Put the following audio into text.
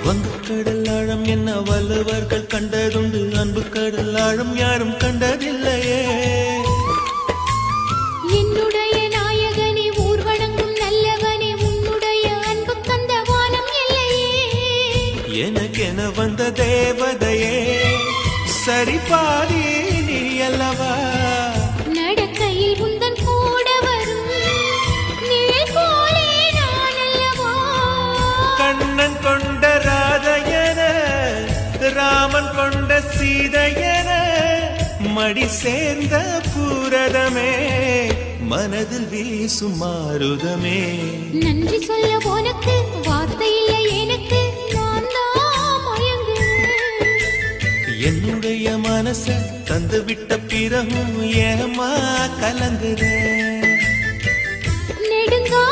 வங்க கடல் ஆழம் என்ன வள்ளுவர்கள் கண்டதுண்டு, அன்பு கடல் ஆழம் யாரும் கண்டதில்லையே. என்னுடைய நாயகனே ஊர்வணங்கும் நல்லவனே, உன்னுடைய அன்பு கந்த வானம் இல்லையே. எனக்கென வந்த தேவதையே சரி பாதி நீ அல்லவா. நடக்கையில் உந்தன் கூட வரும் நிழல் போலே நான் அல்லவா. கண்ணன் கொண்ட ராதையன ராமன் கொண்ட சீதையன மடி சேர்ந்த பூரதமே மனதில் வீசும் மாருதமே. நன்றி சொல்ல உனக்கு வார்த்தை இல்லை எனக்கு, நான் தான் மயங்குறேன். என்னுடைய மனச தந்து விட்ட பிறகும் ஏமா கலங்குற. நெடுங்கா